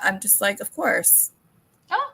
I'm just like, of course. Oh.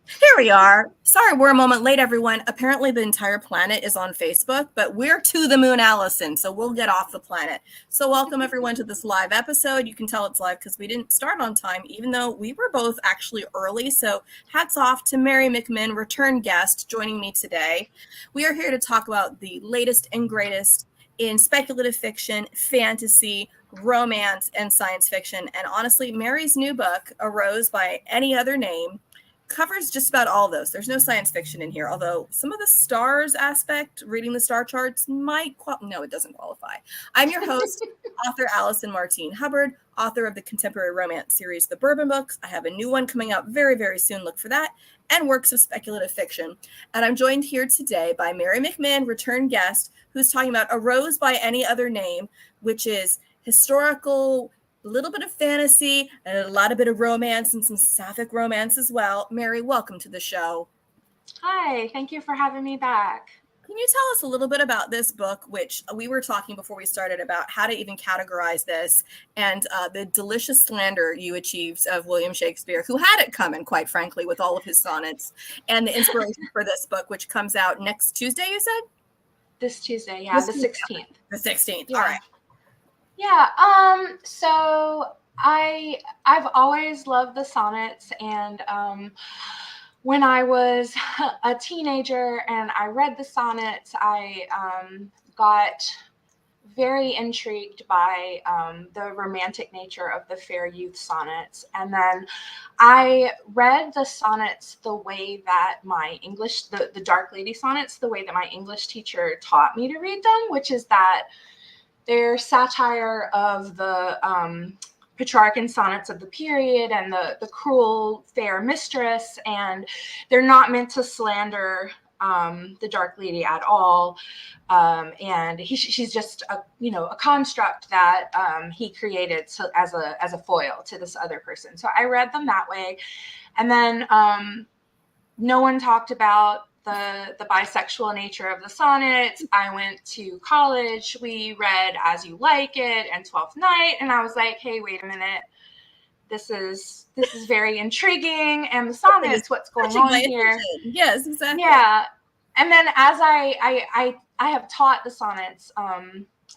Here we are. Sorry, we're a moment late, everyone. Apparently, the entire planet is on Facebook, but we're to the moon, Allison, so we'll get off the planet. So welcome, everyone, to this live episode. You can tell it's live because we didn't start on time, even though we were both actually early. So hats off to Mary McMyne, return guest, joining me today. We are here to talk about the latest and greatest in speculative fiction, fantasy, romance, and science fiction. And honestly, Mary's new book, A Rose by Any Other Name, covers just about all those. There's no science fiction in here, although some of the stars aspect, reading the star charts, might no, it doesn't qualify. I'm your host, author Allison Martine Hubbard, author of the contemporary romance series The Bourbon Books. I have a new one coming out very, very soon. Look for that. And works of speculative fiction. And I'm joined here today by Mary McMyne, return guest, who's talking about A Rose by Any Other Name, which is historical, a little bit of fantasy, and a lot of bit of romance and some sapphic romance as well. Mary, welcome to the show. Hi, thank you for having me back. Can you tell us a little bit about this book, which we were talking before we started about how to even categorize this, and the delicious slander you achieved of William Shakespeare, who had it coming, quite frankly, with all of his sonnets, and the inspiration for this book, which comes out next Tuesday, you said? This Tuesday, yeah, the 16th. The 16th, yeah. All right. Yeah, so I've always loved the sonnets, and when I was a teenager and I read the sonnets, I got very intrigued by the romantic nature of the fair youth sonnets. And then I read the sonnets the way that my English, the Dark Lady sonnets, the way that my English teacher taught me to read them, which is that they're satire of the Petrarchan sonnets of the period and the cruel fair mistress, and they're not meant to slander the Dark Lady at all. And she's just a construct that he created as a foil to this other person. So I read them that way, and then no one talked about the bisexual nature of the sonnets. I went to college. We read As You Like It and Twelfth Night, and I was like, hey, wait a minute. This is very intriguing. And the sonnets, what's going on here? Yes, exactly. Yeah. And then as I have taught the sonnets,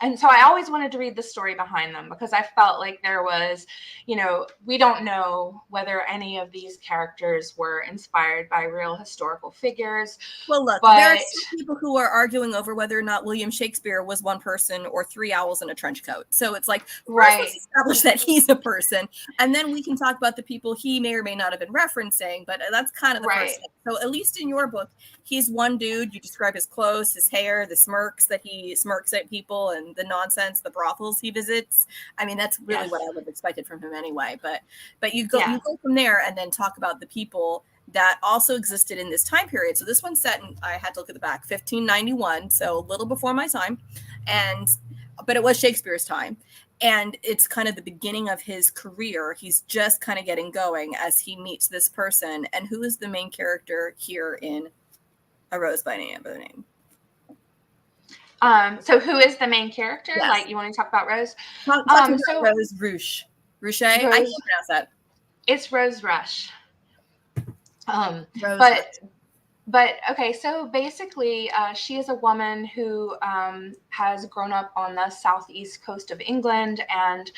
and so I always wanted to read the story behind them, because I felt like there was, we don't know whether any of these characters were inspired by real historical figures. Well, look, there are some people who are arguing over whether or not William Shakespeare was one person or three owls in a trench coat. So it's like, right, let's establish that he's a person, and then we can talk about the people he may or may not have been referencing, but that's kind of the first thing. So at least in your book, he's one dude. You describe his clothes, his hair, the smirks that he smirks at people, and the nonsense, the brothels he visits. I mean, that's really what I would have expected from him anyway. But you go from there and then talk about the people that also existed in this time period. So this one's set in, I had to look at the back, 1591, so a little before my time, but it was Shakespeare's time. And it's kind of the beginning of his career. He's just kind of getting going as he meets this person. And who is the main character here in A Rose by Any Other Name? So who is the main character? Yes. Like, you want to talk about Rose? Talk about Rose Rush. Ruche? I can't pronounce that. It's Rose Rush. Rose But okay, so basically, she is a woman who has grown up on the southeast coast of England, and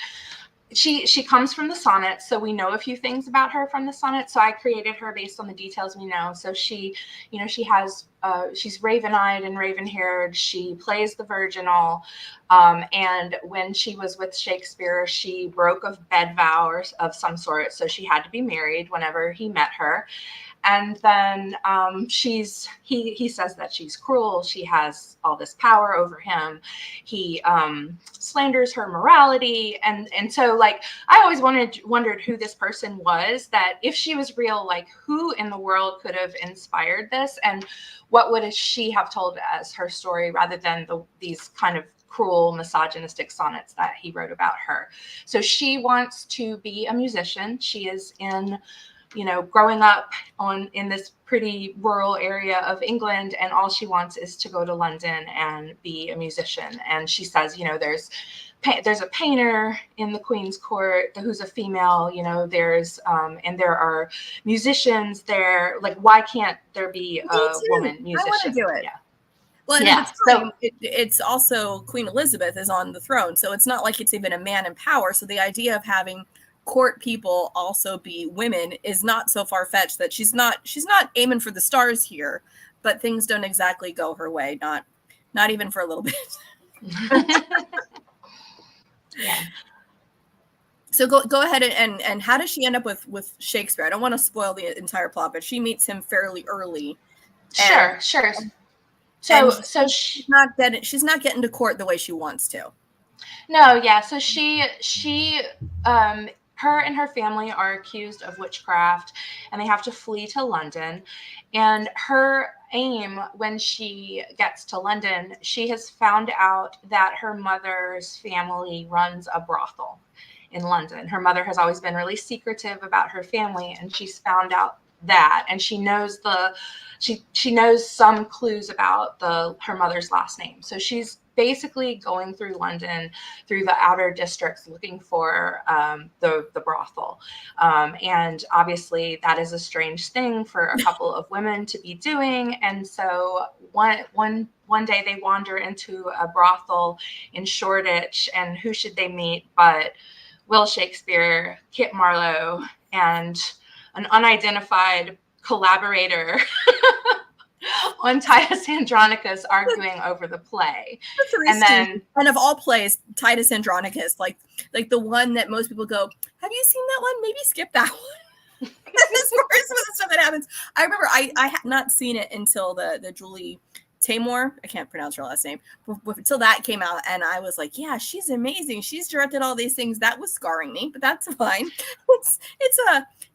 she comes from the sonnets, so we know a few things about her from the sonnets. So I created her based on the details we know. So she's raven-eyed and raven-haired. She plays the virginal, and when she was with Shakespeare, she broke a bed vow of some sort, so she had to be married whenever he met her. And then he says that she's cruel. She has all this power over him. He slanders her morality. And so, like, I always wondered who this person was, that if she was real, like, who in the world could have inspired this? And what would she have told as her story, rather than these kind of cruel, misogynistic sonnets that he wrote about her? So she wants to be a musician. She is growing up in this pretty rural area of England, and all she wants is to go to London and be a musician. And she says, there's there's a painter in the Queen's court who's a female, there's and there are musicians there. Like, why can't there be a woman musician? I want to do it. Yeah. Well, and at the time, it's also Queen Elizabeth is on the throne, so it's not like it's even a man in power. So the idea of having court people also be women is not so far-fetched that she's not aiming for the stars here, but things don't exactly go her way, not even for a little bit. Yeah. So go ahead and how does she end up with Shakespeare? I don't want to spoil the entire plot, but she meets him fairly early. Sure. So she's not getting to court the way she wants to. No, yeah. So her and her family are accused of witchcraft, and they have to flee to London. And her aim, when she gets to London, she has found out that her mother's family runs a brothel in London. Her mother has always been really secretive about her family, and she's found out that, and she knows she knows some clues about her mother's last name. So she's basically going through London, through the outer districts, looking for the brothel. And obviously that is a strange thing for a couple of women to be doing. And so one day they wander into a brothel in Shoreditch, and who should they meet but Will Shakespeare, Kit Marlowe, and an unidentified collaborator on Titus Andronicus arguing over the play. And of all plays, Titus Andronicus, like the one that most people go, have you seen that one? Maybe skip that one. As far as some of the stuff that happens, I remember I had not seen it until the Julie Taymor, I can't pronounce her last name, until that came out, and I was like, yeah, she's amazing. She's directed all these things. That was scarring me, but that's fine. It's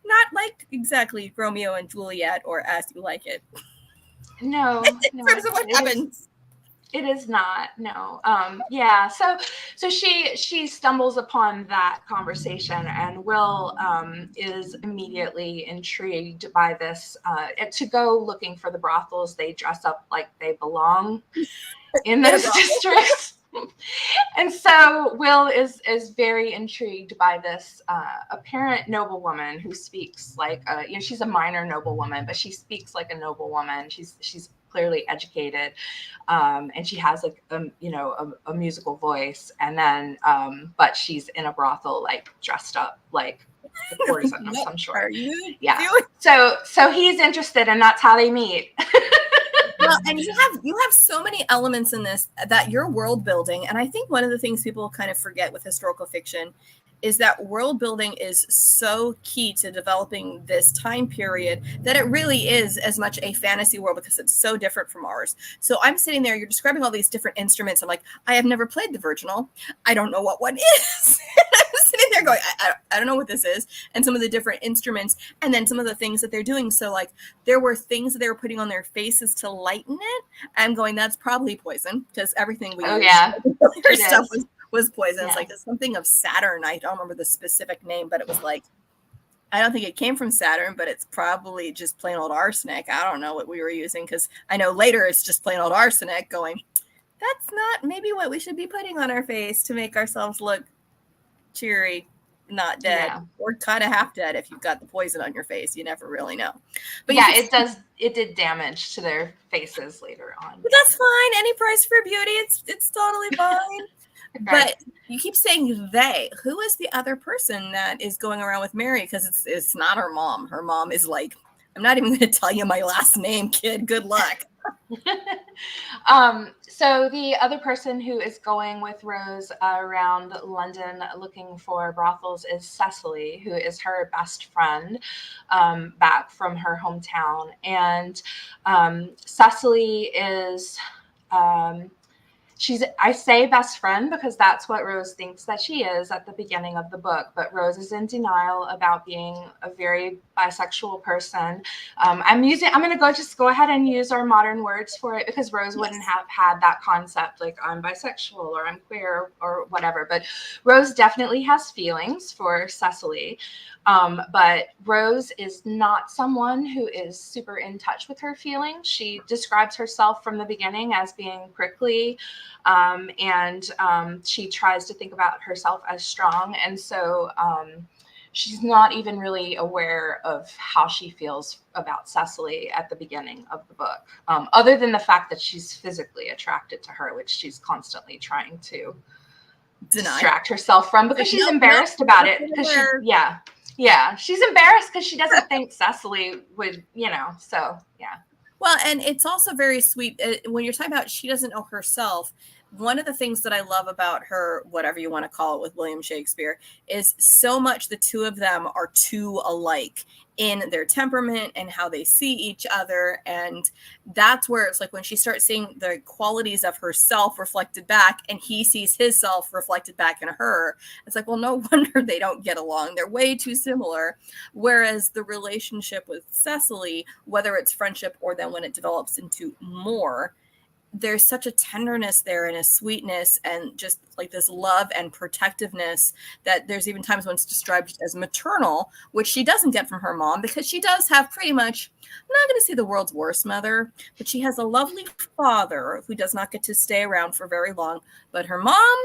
not like exactly Romeo and Juliet or As You Like It. No, in terms of what happens. It is not. No. Yeah. So she stumbles upon that conversation, and Will is immediately intrigued by this. To go looking for the brothels, they dress up like they belong in those districts. And so Will is very intrigued by this apparent noblewoman who speaks like she's a minor noblewoman, but she speaks like a noblewoman. She's clearly educated, and she has like a musical voice. And then but she's in a brothel, like dressed up like a courtesan of some sort. Yeah. So he's interested, and that's how they meet. Well, and you have so many elements in this that you're world building. And I think one of the things people kind of forget with historical fiction is that world building is so key to developing this time period that it really is as much a fantasy world because it's so different from ours. So I'm sitting there, you're describing all these different instruments. I'm like, I have never played the virginal. I don't know what one is. I'm sitting there going, I don't know what this is. And some of the different instruments and then some of the things that they're doing. So like there were things that they were putting on their faces to lighten it. I'm going, that's probably poison because everything we use, her stuff was poison. Yeah. It's like something of Saturn. I don't remember the specific name, but it was like, I don't think it came from Saturn, but it's probably just plain old arsenic. I don't know what we were using because I know later it's just plain old arsenic going, that's not maybe what we should be putting on our face to make ourselves look cheery, not dead, or kind of half dead if you've got the poison on your face. You never really know. But yeah, it did damage to their faces later on. But that's fine. Any price for beauty, it's totally fine. But you keep saying they. Who is the other person that is going around with Mary? Because it's not her mom. Her mom is like, I'm not even going to tell you my last name, kid. Good luck. So the other person who is going with Rose around London looking for brothels is Cecily, who is her best friend back from her hometown. And Cecily is... I say best friend because that's what Rose thinks that she is at the beginning of the book, but Rose is in denial about being a very bisexual person. I'm going to go ahead and use our modern words for it because Rose wouldn't have had that concept like I'm bisexual or I'm queer or whatever, but Rose definitely has feelings for Cecily. But Rose is not someone who is super in touch with her feelings. She describes herself from the beginning as being prickly, She tries to think about herself as strong. And so she's not even really aware of how she feels about Cecily at the beginning of the book, other than the fact that she's physically attracted to her, which she's constantly trying to distract herself from, because she's embarrassed about it. Because she's embarrassed because she doesn't think Cecily would, so yeah. Well, and it's also very sweet when you're talking about she doesn't know herself. One of the things that I love about her, whatever you want to call it with William Shakespeare, is so much the two of them are too alike in their temperament and how they see each other. And that's where it's like when she starts seeing the qualities of herself reflected back and he sees his self reflected back in her, it's like, well, no wonder they don't get along. They're way too similar. Whereas the relationship with Cecily, whether it's friendship or then when it develops into more, there's such a tenderness there and a sweetness and just like this love and protectiveness that there's even times when it's described as maternal, which she doesn't get from her mom, because she does have pretty much, I'm not going to say the world's worst mother, but she has a lovely father who does not get to stay around for very long. But her mom,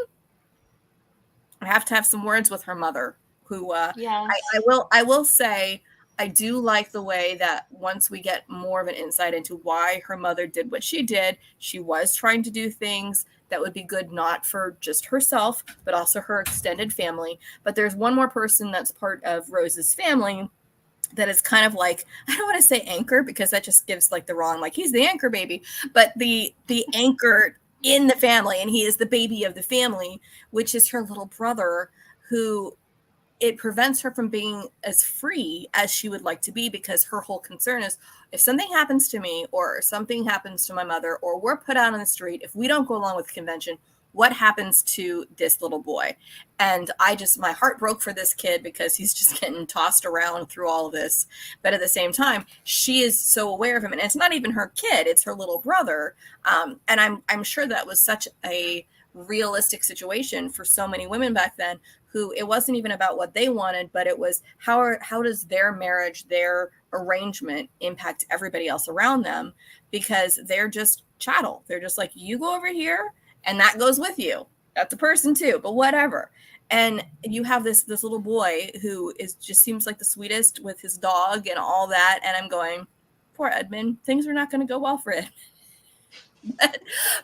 I have to have some words with her mother, who I will say, I do like the way that once we get more of an insight into why her mother did what she did, she was trying to do things that would be good, not for just herself, but also her extended family. But there's one more person that's part of Rose's family that is kind of like, I don't want to say anchor, because that just gives like the wrong, like he's the anchor baby, but the anchor in the family, and he is the baby of the family, which is her little brother, who it prevents her from being as free as she would like to be, because her whole concern is, if something happens to me or something happens to my mother, or we're put out on the street, if we don't go along with the convention, what happens to this little boy? And my heart broke for this kid, because he's just getting tossed around through all of this. But at the same time, she is so aware of him, and it's not even her kid, it's her little brother. And I'm sure that was such a realistic situation for so many women back then, who it wasn't even about what they wanted, but it was how does their marriage, their arrangement impact everybody else around them, because they're just chattel. They're just like, you go over here and that goes with you. That's a person too, but whatever. And you have this little boy who just seems like the sweetest with his dog and all that. And I'm going, poor Edmund, things are not going to go well for it.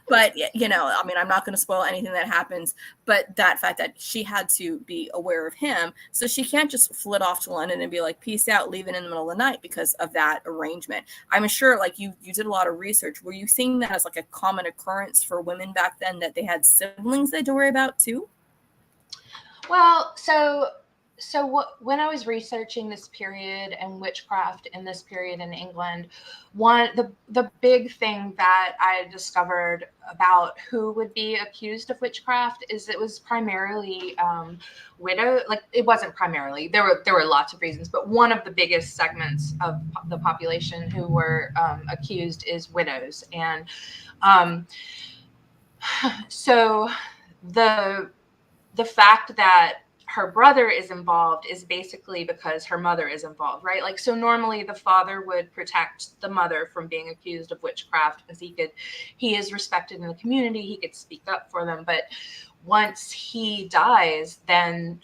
But I mean, I'm not going to spoil anything that happens, but that fact that she had to be aware of him, so she can't just flit off to London and be like, peace out, leaving in the middle of the night, because of that arrangement. I'm sure, like, you did a lot of research. Were you seeing that as like a common occurrence for women back then, that they had siblings they had to worry about too? Well, when I was researching this period and witchcraft in this period in England, the big thing that I discovered about who would be accused of witchcraft is it was primarily widow. Like, it wasn't primarily. There were lots of reasons, but one of the biggest segments of the population who were accused is widows, and so the fact that her brother is involved is basically because her mother is involved, right? Like, so normally the father would protect the mother from being accused of witchcraft, because he is respected in the community, he could speak up for them. But once he dies, then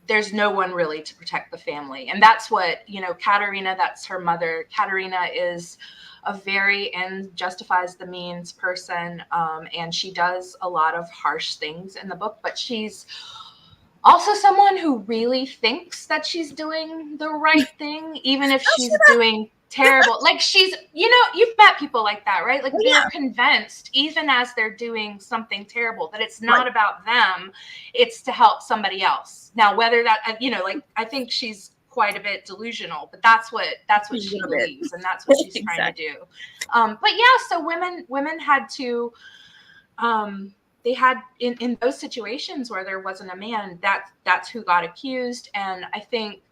there's no one really to protect the family. And that's what, Katerina, that's her mother. Katerina is a very and justifies the means person. And she does a lot of harsh things in the book, but she's also someone who really thinks that she's doing the right thing, even if she's doing terrible. Like, she's, you've met people like that, right? Like, they're convinced, even as they're doing something terrible, that it's not about them, it's to help somebody else. Now, whether that, I think she's quite a bit delusional, but that's what she believes, and that's what she's trying to do. But yeah, so women had to, they had in those situations where there wasn't a man, that's who got accused. And I think,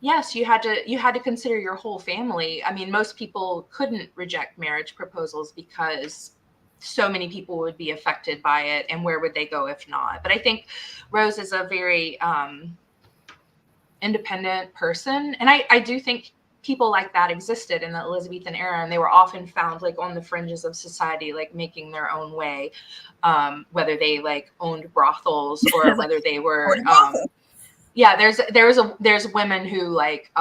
yes, you had to consider your whole family. I mean, most people couldn't reject marriage proposals because so many people would be affected by it, and where would they go if not? But I think Rose is a very independent person, and I do think people like that existed in the Elizabethan era, and they were often found like on the fringes of society, like making their own way, whether they like owned brothels or whether they were yeah, there's women who like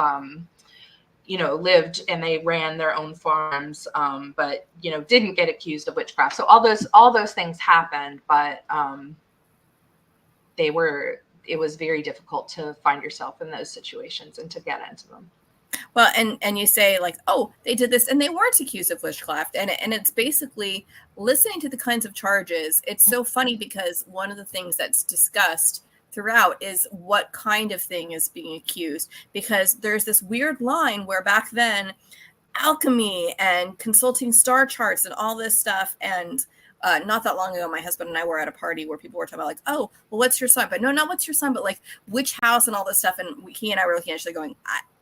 you know, lived and they ran their own farms, but you know, didn't get accused of witchcraft. So all those things happened, but it was very difficult to find yourself in those situations and to get into them. Well, and you say like, oh, they did this and they weren't accused of witchcraft. And it's basically listening to the kinds of charges. It's so funny because one of the things that's discussed throughout is what kind of thing is being accused, because there's this weird line where back then alchemy and consulting star charts and all this stuff. And not that long ago, my husband and I were at a party where people were talking about like, oh, well, what's your sign? But no, not what's your sign, but like which house and all this stuff. And he and I were looking at each other going,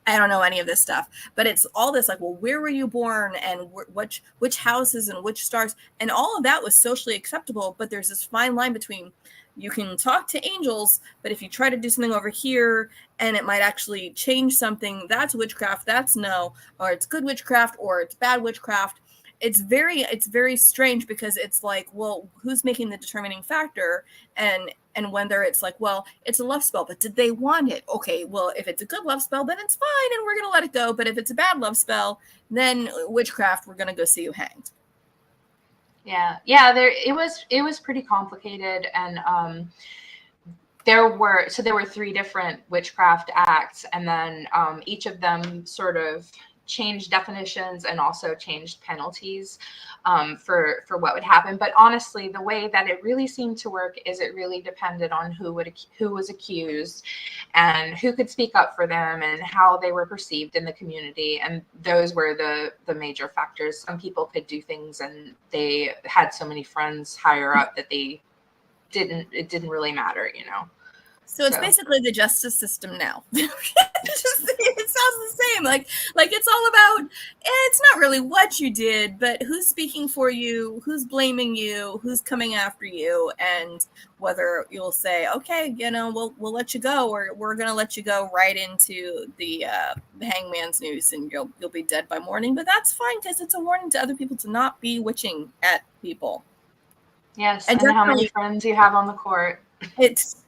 I don't know any of this stuff, but it's all this like, well, where were you born and which houses and which stars, and all of that was socially acceptable. But there's this fine line between you can talk to angels, but if you try to do something over here and it might actually change something, that's witchcraft. That's no, or it's good witchcraft or it's bad witchcraft. It's very strange because it's like, well, who's making the determining factor? And whether it's like, well, it's a love spell, but did they want it? Okay, well, if it's a good love spell, then it's fine and we're going to let it go. But if it's a bad love spell, then witchcraft, we're going to go see you hanged. Yeah. It was pretty complicated. And there were 3 different witchcraft acts, and then each of them sort of changed definitions and also changed penalties for what would happen. But honestly, the way that it really seemed to work is it really depended on who was accused and who could speak up for them and how they were perceived in the community. And those were the major factors. Some people could do things and they had so many friends higher up that it didn't really matter, you know. So it's basically the justice system now. It sounds the same. Like it's all about, it's not really what you did, but who's speaking for you, who's blaming you, who's coming after you, and whether you'll say, okay, you know, we'll let you go, or we're going to let you go right into the hangman's noose and you'll be dead by morning. But that's fine because it's a warning to other people to not be witching at people. Yes, and how many friends you have on the court. It's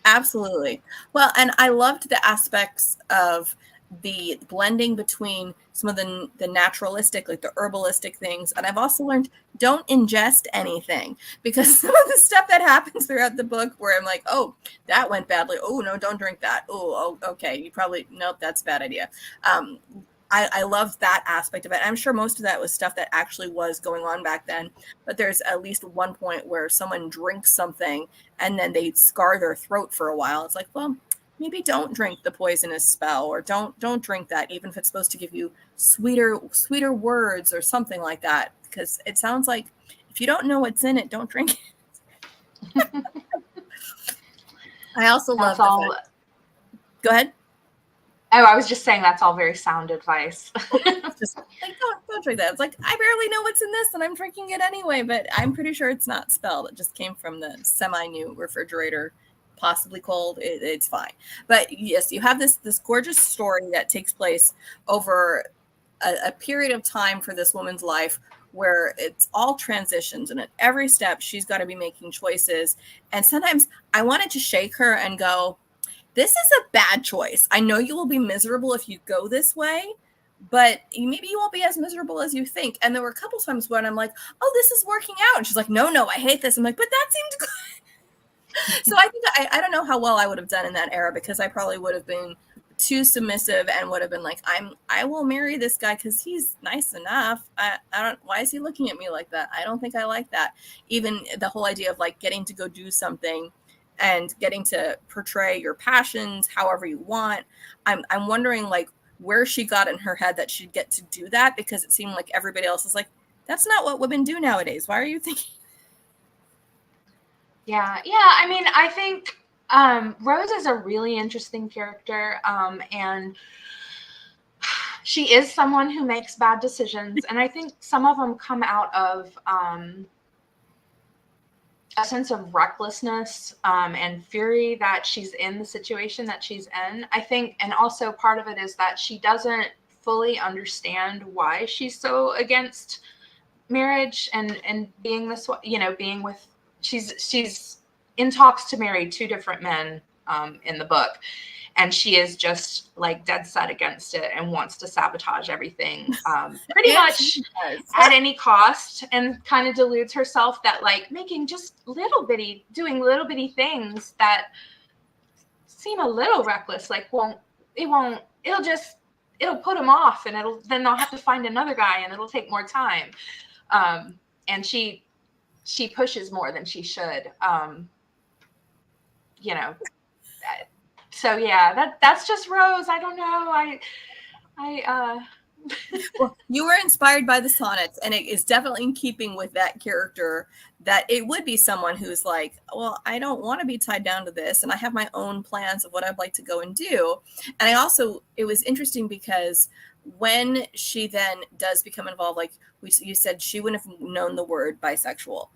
absolutely. Well, and I loved the aspects of the blending between some of the naturalistic, like the herbalistic things. And I've also learned don't ingest anything, because some of the stuff that happens throughout the book where I'm like, oh, that went badly. Oh, no, don't drink that. Oh, okay. You probably, nope, that's a bad idea. I loved that aspect of it. I'm sure most of that was stuff that actually was going on back then, but there's at least one point where someone drinks something and then they scar their throat for a while. It's like, well, maybe don't drink the poisonous spell, or don't drink that, even if it's supposed to give you sweeter words or something like that, because it sounds like if you don't know what's in it, don't drink it. I also love go ahead. Oh, I was just saying that's all very sound advice. Just like, don't drink that. It's like, I barely know what's in this and I'm drinking it anyway, but I'm pretty sure it's not spelled. It just came from the semi-new refrigerator, possibly cold. It's fine. But yes, you have this gorgeous story that takes place over a period of time for this woman's life where it's all transitions, and at every step she's got to be making choices. And sometimes I wanted to shake her and go, this is a bad choice. I know you will be miserable if you go this way, but maybe you won't be as miserable as you think. And there were a couple times when I'm like, oh, this is working out. And she's like, no, I hate this. I'm like, but that seemed good. So I think I don't know how well I would have done in that era, because I probably would have been too submissive and would have been like, I will marry this guy because he's nice enough. Why is he looking at me like that? I don't think I like that. Even the whole idea of like getting to go do something and getting to portray your passions however you want. I'm wondering like where she got in her head that she'd get to do that, because it seemed like everybody else is like, that's not what women do nowadays. Why are you thinking? Yeah. I mean, I think Rose is a really interesting character, and she is someone who makes bad decisions, and I think some of them come out of a sense of recklessness and fury that she's in the situation that she's in, I think. And also part of it is that she doesn't fully understand why she's so against marriage and being this, being with, she's in talks to marry two different men in the book, and she is just like dead set against it and wants to sabotage everything pretty much at any cost, and kind of deludes herself that like making just doing little bitty things that seem a little reckless, like it'll put him off, and then they'll have to find another guy, and it'll take more time. And she pushes more than she should. So yeah, that's just Rose. I don't know. Well, you were inspired by the sonnets, and it is definitely in keeping with that character, that it would be someone who's like, well, I don't want to be tied down to this, and I have my own plans of what I'd like to go and do. And it was interesting because when she then does become involved, like you said, she wouldn't have known the word bisexual.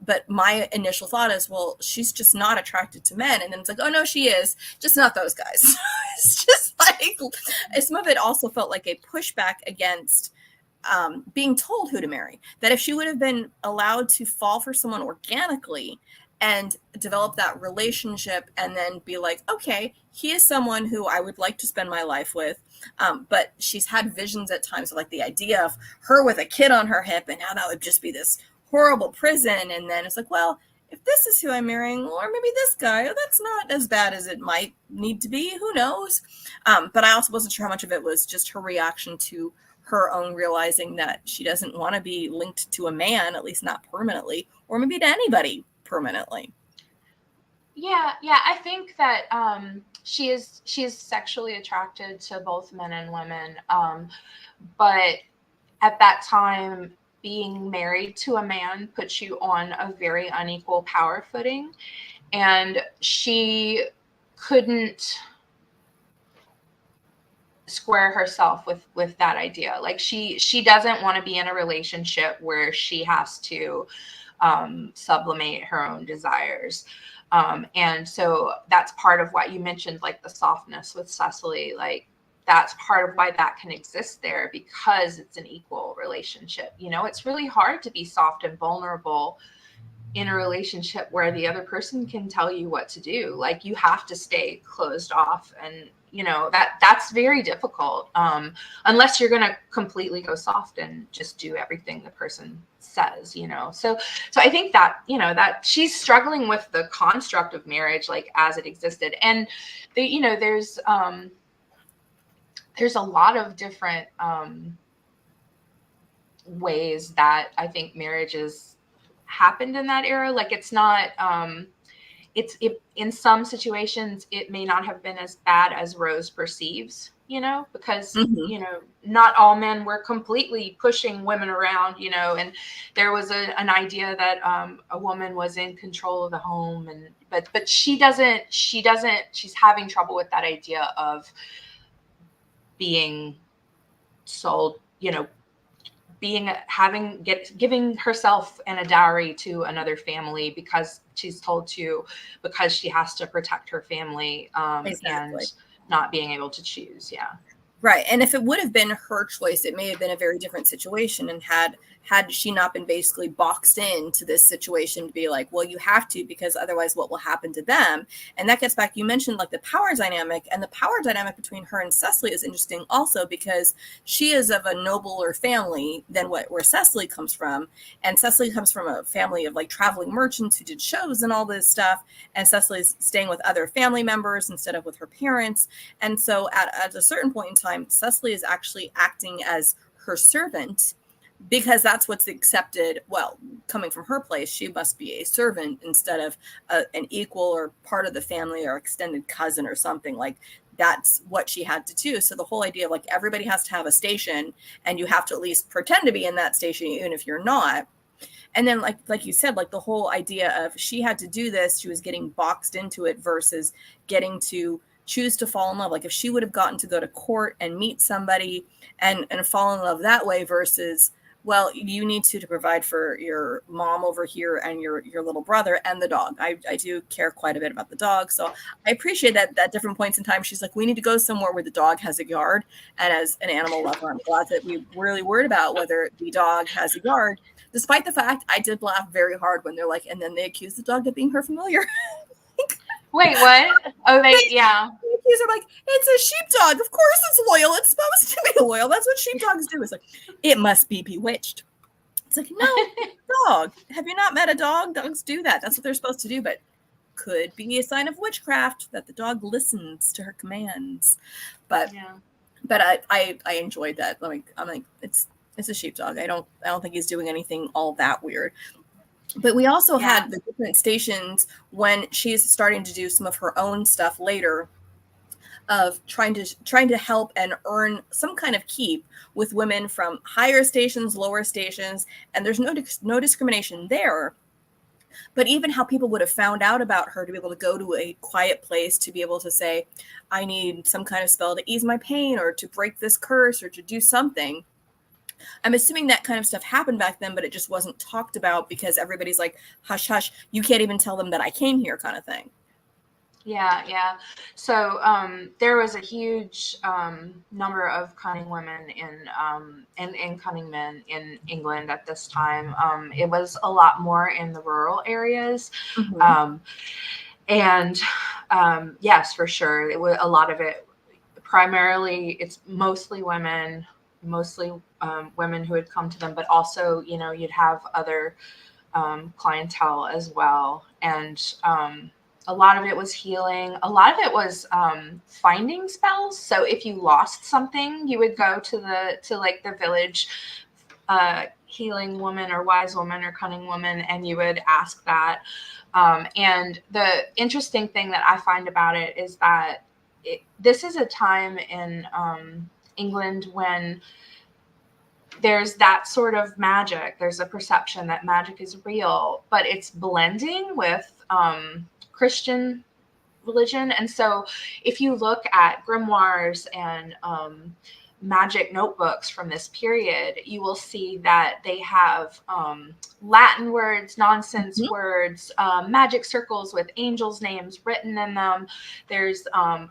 But my initial thought is, well, she's just not attracted to men. And then it's like, oh no, she is, just not those guys. It's just like, some of it also felt like a pushback against being told who to marry. That if she would have been allowed to fall for someone organically and develop that relationship and then be like, okay, he is someone who I would like to spend my life with. But she's had visions at times of like the idea of her with a kid on her hip, and how that would just be this horrible prison. And then it's like, well, if this is who I'm marrying, or maybe this guy, that's not as bad as it might need to be. Who knows? But I also wasn't sure how much of it was just her reaction to her own realizing that she doesn't want to be linked to a man, at least not permanently, or maybe to anybody permanently. Yeah, I think that she is sexually attracted to both men and women, but at that time, being married to a man puts you on a very unequal power footing, and she couldn't square herself with that idea. Like she doesn't want to be in a relationship where she has to sublimate her own desires. And so that's part of what you mentioned, like the softness with Cecily, like that's part of why that can exist there, because it's an equal relationship. It's really hard to be soft and vulnerable in a relationship where the other person can tell you what to do. Like you have to stay closed off, and that's very difficult unless you're going to completely go soft and just do everything the person says. So I think that that she's struggling with the construct of marriage like as it existed. And there's a lot of different ways that I think marriages happened in that era. Like it's not in some situations it may not have been as bad as Rose perceives, because not all men were completely pushing women around, and there was an idea that a woman was in control of the home, and but she's having trouble with that idea of being sold, giving herself and a dowry to another family because she's told to, because she has to protect her family, exactly. And not being able to choose. Yeah. Right. And if it would have been her choice, it may have been a very different situation. And had she not been basically boxed into this situation to be like, well, you have to, because otherwise what will happen to them? And that gets back, you mentioned like the power dynamic, and the power dynamic between her and Cecily is interesting also, because she is of a nobler family than where Cecily comes from. And Cecily comes from a family of like traveling merchants who did shows and all this stuff. And Cecily's staying with other family members instead of with her parents. And so at a certain point in time, Cecily is actually acting as her servant, because that's what's accepted. Well, coming from her place, she must be a servant instead of an equal or part of the family or extended cousin or something. Like that's what she had to do. So the whole idea of like everybody has to have a station, and you have to at least pretend to be in that station even if you're not. And then like you said, like the whole idea of she had to do this, she was getting boxed into it versus getting to choose to fall in love. Like if she would have gotten to go to court and meet somebody and fall in love that way versus, well, you need to provide for your mom over here and your little brother and the dog. I do care quite a bit about the dog. So I appreciate that at different points in time, she's like, we need to go somewhere where the dog has a yard. And as an animal lover, I'm glad that we were really worried about whether the dog has a yard. Despite the fact I did laugh very hard when they're like, and then they accuse the dog of being her familiar. Wait, what? Oh, yeah. The accuser, like, it's a sheepdog. Of course it's loyal. It's supposed to be loyal. That's what sheepdogs do. It's like, it must be bewitched. It's like, no, dog. Have you not met a dog? Dogs do that. That's what they're supposed to do. But could be a sign of witchcraft that the dog listens to her commands. But Yeah. but I enjoyed that. I'm like, it's a sheepdog. I don't think he's doing anything all that weird. But we also had the different stations when she's starting to do some of her own stuff later, of trying to help and earn some kind of keep with women from higher stations, lower stations, and there's no discrimination there. But even how people would have found out about her, to be able to go to a quiet place, to be able to say, I need some kind of spell to ease my pain or to break this curse or to do something. I'm assuming that kind of stuff happened back then, but it just wasn't talked about because everybody's like, hush, hush, you can't even tell them that I came here, kind of thing. Yeah. So there was a huge number of cunning women and cunning men in England at this time. It was a lot more in the rural areas. And yes, for sure. It was a lot of it. Primarily, it's mostly women who had come to them, but also, you'd have other clientele as well. And a lot of it was healing. A lot of it was finding spells. So if you lost something, you would go to the village healing woman or wise woman or cunning woman, and you would ask that. And the interesting thing that I find about it is that this is a time in England when there's that sort of magic. There's a perception that magic is real, but it's blending with Christian religion. And so if you look at grimoires and magic notebooks from this period, you will see that they have Latin words, nonsense words, magic circles with angels' names written in them. There's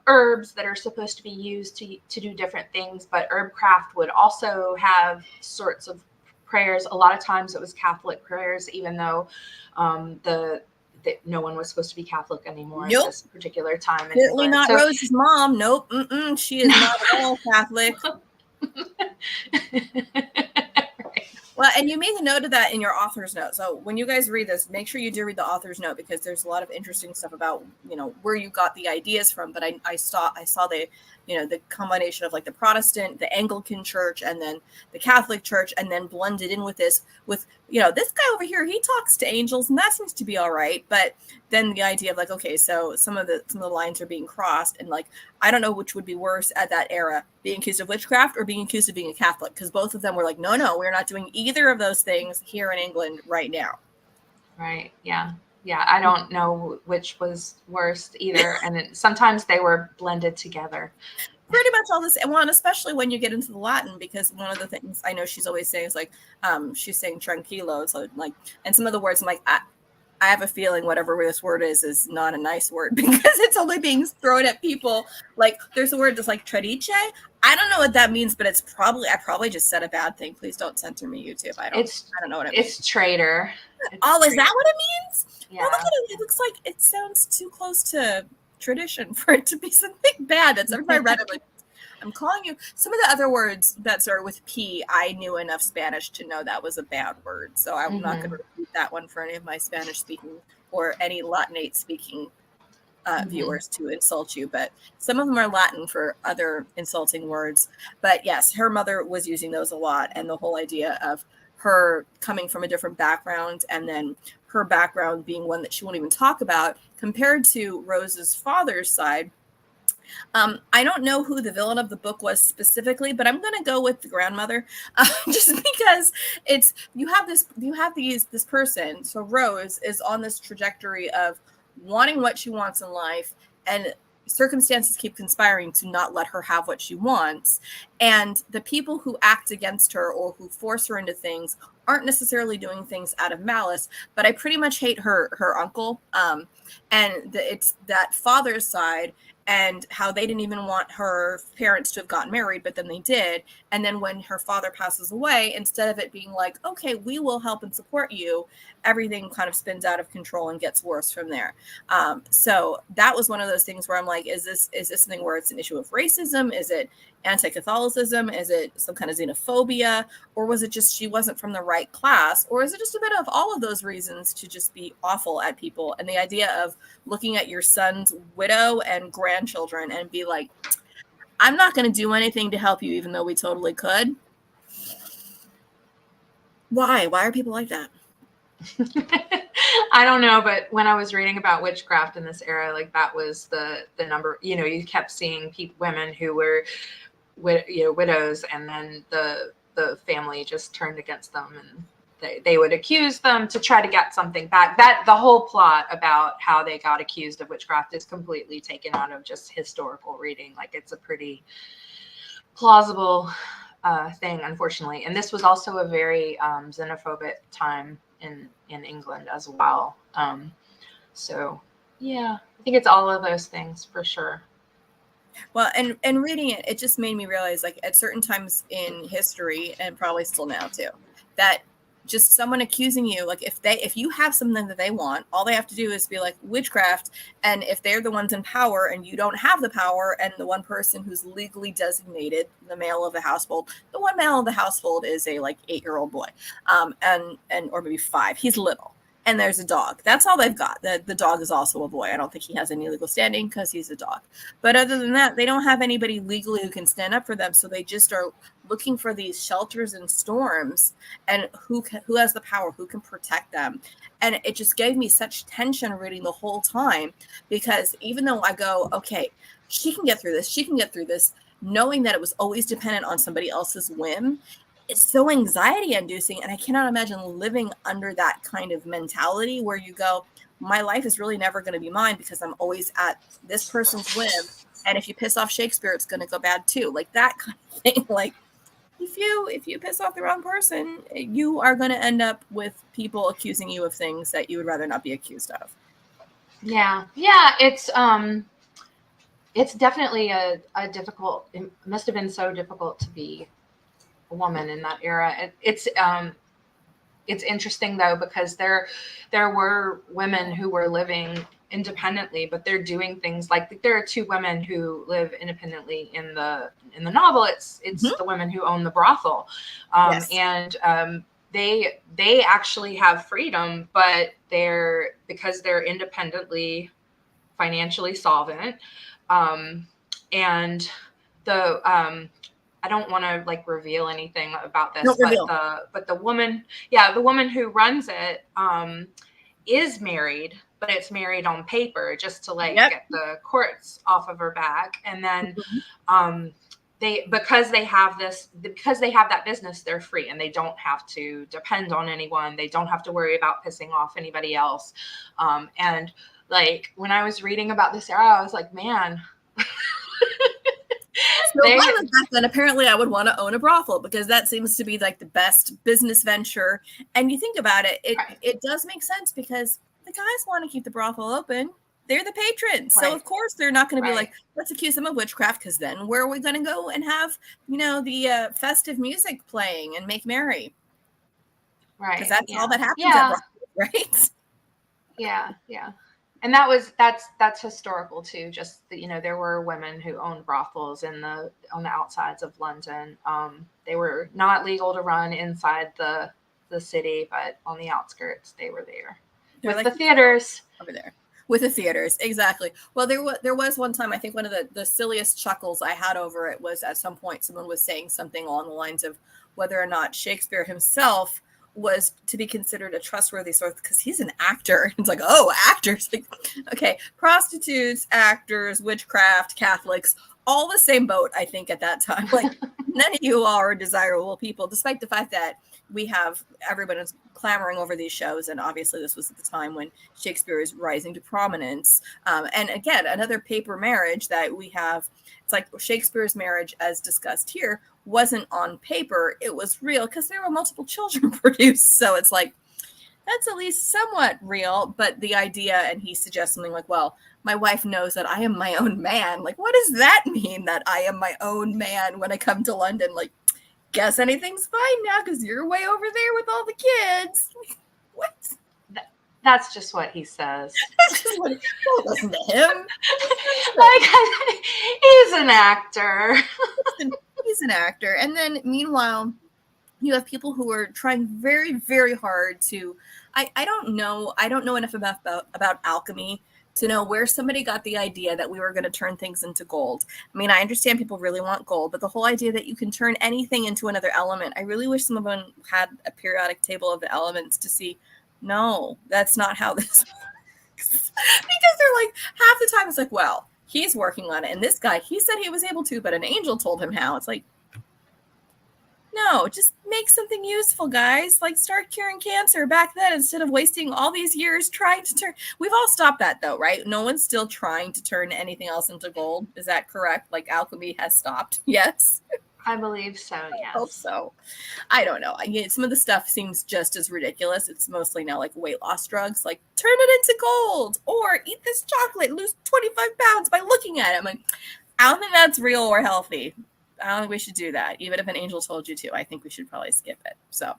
herbs that are supposed to be used to do different things, but herbcraft would also have sorts of prayers. A lot of times it was Catholic prayers, even though no one was supposed to be Catholic anymore at this particular time. Certainly not Rose's mom. Nope. She is not at all Catholic. Well, and you made a note of that in your author's note. So when you guys read this, make sure you do read the author's note, because there's a lot of interesting stuff about, where you got the ideas from. But I saw the, the combination of like the Protestant, the Anglican church, and then the Catholic church, and then blended in with this, this guy over here, he talks to angels, and that seems to be all right. But then the idea of like, okay, so some of the lines are being crossed, and like, I don't know which would be worse at that era, being accused of witchcraft or being accused of being a Catholic, because both of them were like, no, we're not doing either of those things here in England right now. Right. Yeah. I don't know which was worst either. And sometimes they were blended together. Pretty much all this, and especially when you get into the Latin, because one of the things I know she's always saying is like, she's saying tranquilo, so like, and some of the words I'm like, I have a feeling whatever this word is not a nice word, because it's only being thrown at people. Like there's a word that's like tradice. I don't know what that means, but I probably just said a bad thing. Please don't censor me, YouTube. I don't know what it means. It's traitor. Is that what it means? Yeah. Well, look at it. It looks like it sounds too close to tradition for it to be something bad. That's every time I read it, like, I'm calling you. Some of the other words that start with P, I knew enough Spanish to know that was a bad word. So I'm not going to repeat that one for any of my Spanish speaking or any Latinate speaking viewers to insult you. But some of them are Latin for other insulting words. But yes, her mother was using those a lot. And the whole idea of her coming from a different background, and then her background being one that she won't even talk about, compared to Rose's father's side. I don't know who the villain of the book was specifically, but I'm going to go with the grandmother, just because this person. So Rose is on this trajectory of wanting what she wants in life, and circumstances keep conspiring to not let her have what she wants. And the people who act against her or who force her into things aren't necessarily doing things out of malice, but I pretty much hate her uncle. It's that father's side, and how they didn't even want her parents to have gotten married, but then they did. And then when her father passes away, instead of it being like, okay, we will help and support you, everything kind of spins out of control and gets worse from there. So that was one of those things where I'm like, is this something where it's an issue of racism? Is it anti-Catholicism? Is it some kind of xenophobia? Or was it just she wasn't from the right class? Or is it just a bit of all of those reasons to just be awful at people? And the idea of looking at your son's widow and grandchildren and be like, I'm not going to do anything to help you, even though we totally could. Why are people like that? I don't know, but when I was reading about witchcraft in this era, like that was the number, you kept seeing women who were widows, and then the family just turned against them, and they would accuse them to try to get something back. That the whole plot about how they got accused of witchcraft is completely taken out of just historical reading. Like, it's a pretty plausible thing, unfortunately. And this was also a very xenophobic time in England as well. So yeah, I think it's all of those things for sure. Well, and reading it just made me realize, like, at certain times in history, and probably still now too, that just someone accusing you, like, if you have something that they want, all they have to do is be like witchcraft. And if they're the ones in power and you don't have the power, and the one person who's legally designated the male of the household, the one male of the household is a like 8-year-old boy, and or maybe 5. He's little. And there's a dog. That's all they've got. The dog is also a boy. I don't think he has any legal standing because he's a dog. But other than that, they don't have anybody legally who can stand up for them. So they just are looking for these shelters and storms, and who has the power, who can protect them. And it just gave me such tension reading the whole time, because even though I go, okay, she can get through this, knowing that it was always dependent on somebody else's whim, it's so anxiety inducing. And I cannot imagine living under that kind of mentality where you go, my life is really never going to be mine because I'm always at this person's whim. And if you piss off Shakespeare, it's going to go bad too. Like that kind of thing. Like, if you piss off the wrong person, you are going to end up with people accusing you of things that you would rather not be accused of. Yeah. It's definitely a difficult, it must have been so difficult to be a woman in that era. It's interesting though, because there were women who were living independently, but they're doing things like, there are 2 women who live independently in the novel. It's the women who own the brothel, Yes. And they actually have freedom, but because they're independently financially solvent, and I don't want to like reveal anything about this, but the woman who runs it is married, but it's married on paper just to like get the courts off of her back. And then because they have that business, they're free, and they don't have to depend on anyone. They don't have to worry about pissing off anybody else. And like, when I was reading about this era, I was like, man. So if I was back then, apparently I would want to own a brothel, because that seems to be like the best business venture. And you think about it, it does make sense, because the guys want to keep the brothel open. They're the patrons. Right. So of course they're not going to be like, let's accuse them of witchcraft, because then where are we going to go and have, the festive music playing and make merry? Right. Because that's all that happens at brothels, right? Yeah. And that's historical too. Just that, there were women who owned brothels on the outsides of London. They were not legal to run inside the city, but on the outskirts they were there. They're with like the theaters over there. With the theaters, exactly. Well, there was one time, I think one of the silliest chuckles I had over it was at some point someone was saying something along the lines of whether or not Shakespeare himself was to be considered a trustworthy source, because he's an actor. It's like, oh, actors. Like, okay, prostitutes, actors, witchcraft, Catholics, all the same boat, I think, at that time. Like, None of you are desirable people, despite the fact that everyone is clamoring over these shows. And obviously this was at the time when Shakespeare is rising to prominence. And again, another paper marriage that we have. It's like Shakespeare's marriage, as discussed here, wasn't on paper. It was real because there were multiple children produced. So it's like, that's at least somewhat real. But the idea, and he suggests something like, well, my wife knows that I am my own man. Like, what does that mean, that I am my own man when I come to London? Like, guess anything's fine now because you're way over there with all the kids. Like, what? That's just what he says. That's just what, don't listen to him. Like, he's an actor. He's an actor. And then meanwhile, you have people who are trying very, very hard to, I don't know enough about alchemy to know where somebody got the idea that we were going to turn things into gold. I mean, I understand people really want gold, but the whole idea that you can turn anything into another element, I really wish someone had a periodic table of the elements to see, no, that's not how this works. Because they're like, half the time it's like, well, he's working on it. And this guy, he said he was able to, but an angel told him how. It's like, no, just make something useful, guys. Like, start curing cancer back then instead of wasting all these years trying to turn. We've all stopped that though, right? No one's still trying to turn anything else into gold. Is that correct? Like, alchemy has stopped. Yes. I believe so, yes. I hope so. I don't know. Some of the stuff seems just as ridiculous. It's mostly now like weight loss drugs, like turn it into gold or eat this chocolate, lose 25 pounds by looking at it. I'm like, I don't think that's real or healthy. I don't think we should do that. Even if an angel told you to, I think we should probably skip it. So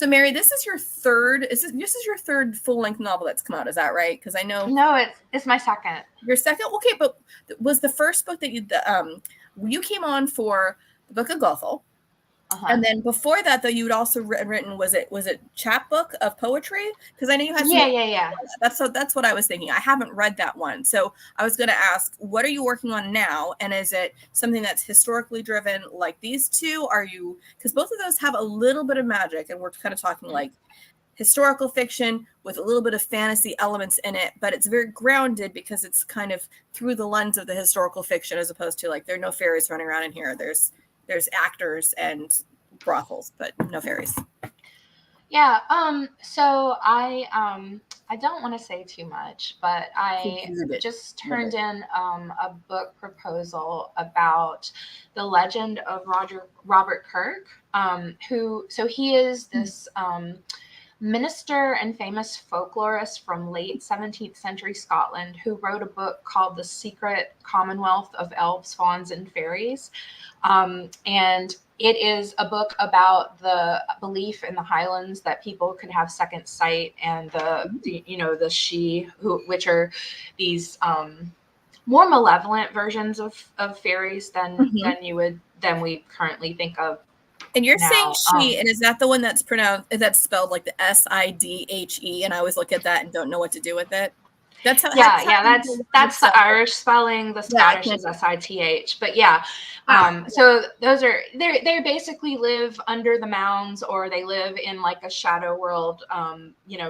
Mary, this is your third full-length novel that's come out. Is that right? Because I know. No, it's my second. Your second? Okay, but was the first book that you came on for the Book of Gothel? Uh-huh. And then before that, though, you'd also written, was it Chapbook of Poetry? Because I know you had yeah. That's what I was thinking. I haven't read that one, so I was going to ask, what are you working on now? And is it something that's historically driven like these two? Because both of those have a little bit of magic, and we're kind of talking like historical fiction with a little bit of fantasy elements in it, but it's very grounded because it's kind of through the lens of the historical fiction, as opposed to like there are no fairies running around in here. There's actors and brothels, but no fairies. Yeah. So I don't want to say too much, but I just turned in a book proposal about the legend of Robert Kirk, he is this minister and famous folklorist from late 17th century Scotland who wrote a book called The Secret Commonwealth of Elves, Fauns, and Fairies. And it is a book about the belief in the Highlands that people could have second sight, and the Sidhe, which are these more malevolent versions of fairies than we currently think of. And you're saying she, and is that the one that's spelled like the Sidhe? And I always look at that and don't know what to do with it. That's how. That's the Irish spelling. The Scottish is Sith. But yeah, so those are they basically live under the mounds, or they live in like a shadow world.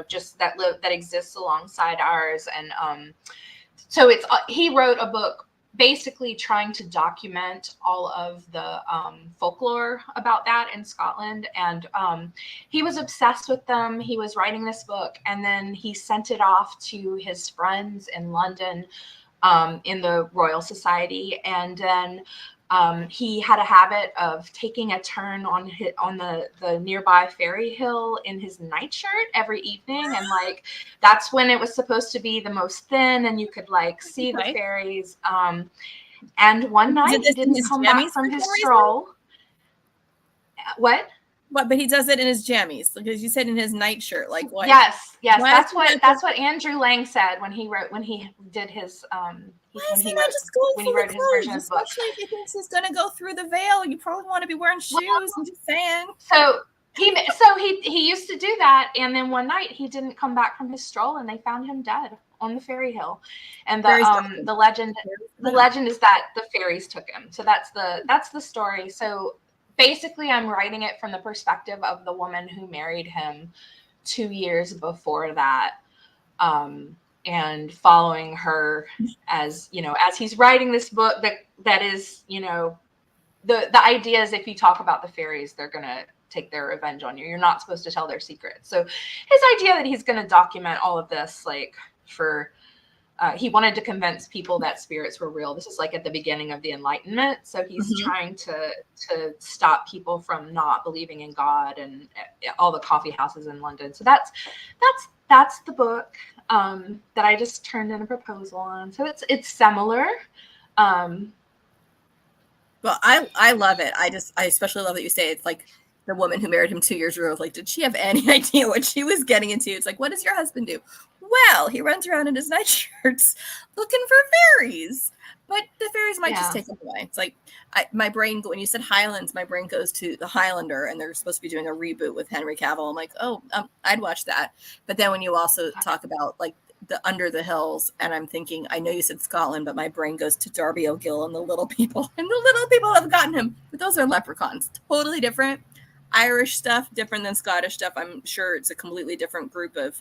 Just that exists alongside ours. And so he wrote a book basically trying to document all of the folklore about that in Scotland. And he was obsessed with them. He was writing this book, and then he sent it off to his friends in London in the Royal Society. And then he had a habit of taking a turn on the nearby fairy hill in his nightshirt every evening. And like, that's when it was supposed to be the most thin and you could like see the fairies. And one night he didn't come back from his stroll. What? What? But he does it in his jammies, because you said in his nightshirt. Like what? Yes. That's what Andrew Lang said when he did his Why is he not just going for the clothes? Especially if he thinks he's going to go through the veil. You probably want to be wearing shoes. I'm just saying. So he used to do that, and then one night he didn't come back from his stroll, and they found him dead on the fairy hill. And the legend is that the fairies took him. So that's the story. So basically, I'm writing it from the perspective of the woman who married him 2 years before that. And following her as he's writing this book that is, the idea is if you talk about the fairies, they're going to take their revenge on you. You're not supposed to tell their secrets. So his idea that he's going to document all of this, like for, he wanted to convince people that spirits were real. This is like at the beginning of the Enlightenment. So he's trying to stop people from not believing in God and all the coffee houses in London. So that's the book that I just turned in a proposal on. So it's similar. Well, I love it. I especially love that you say it's like the woman who married him 2 years ago. Like, did she have any idea what she was getting into? It's like, what does your husband do? Well, he runs around in his nightshirts looking for fairies, but the fairies might just take him away. It's like my brain, when you said Highlands, my brain goes to the Highlander, and they're supposed to be doing a reboot with Henry Cavill. I'm like, oh, I'd watch that. But then when you also talk about like the Under the Hills, and I'm thinking, I know you said Scotland, but my brain goes to Darby O'Gill and the little people, and the little people have gotten him. But those are leprechauns, totally different. Irish stuff, different than Scottish stuff. I'm sure it's a completely different group of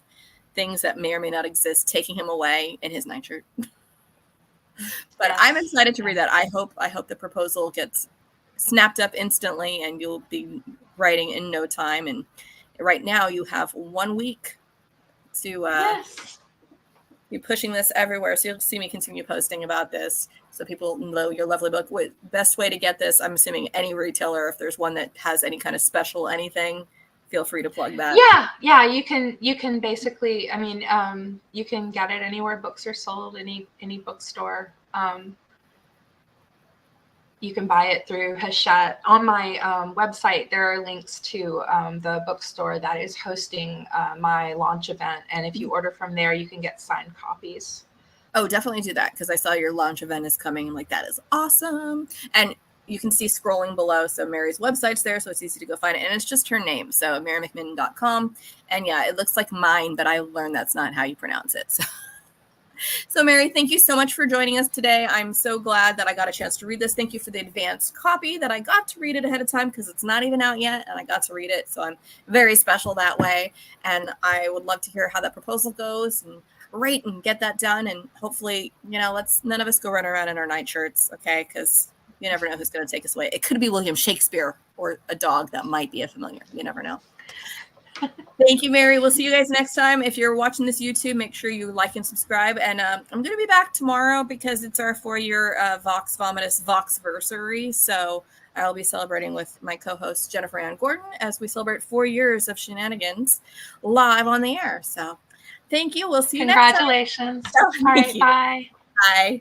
things that may or may not exist, taking him away in his nightshirt. But I'm excited to read that. I hope the proposal gets snapped up instantly, and you'll be writing in no time. And right now, you have 1 week to be pushing this everywhere. So you'll see me continue posting about this, so people know your lovely book. Best way to get this, I'm assuming any retailer, if there's one that has any kind of special anything, feel free to plug that. Yeah, you can basically, I mean, you can get it anywhere books are sold, any bookstore. You can buy it through Hachette. On my website, there are links to the bookstore that is hosting my launch event. And if you order from there, you can get signed copies. Oh, definitely do that, because I saw your launch event is coming. I'm like, that is awesome. And you can see scrolling below. So Mary's website's there, so it's easy to go find it. And it's just her name. So marymcmyne.com. And yeah, it looks like mine, but I learned that's not how you pronounce it. So Mary, thank you so much for joining us today. I'm so glad that I got a chance to read this. Thank you for the advanced copy that I got to read it ahead of time, because it's not even out yet, and I got to read it. So I'm very special that way. And I would love to hear how that proposal goes, and rate and get that done. And hopefully, let's none of us go run around in our nightshirts, okay? Because you never know who's going to take us away. It could be William Shakespeare or a dog that might be a familiar. You never know. Thank you, Mary. We'll see you guys next time. If you're watching this YouTube, make sure you like and subscribe. And I'm going to be back tomorrow because it's our 4-year Vox Vomitus Voxversary. So I'll be celebrating with my co-host, Jennifer Ann Gordon, as we celebrate 4 years of shenanigans live on the air. So thank you. We'll see you next time. Congratulations. Oh, All right, bye. Bye.